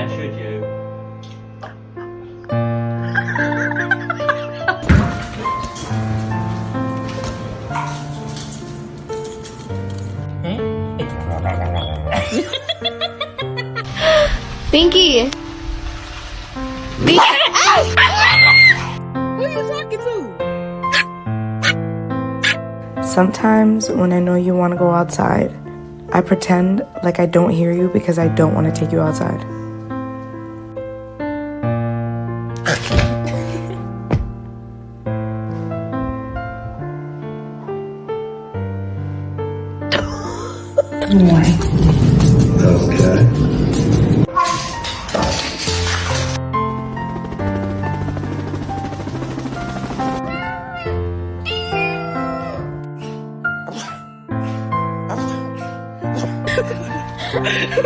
should you? Binky! Who you talking to? Sometimes when I know you want to go outside, I pretend like I don't hear you because I don't want to take you outside.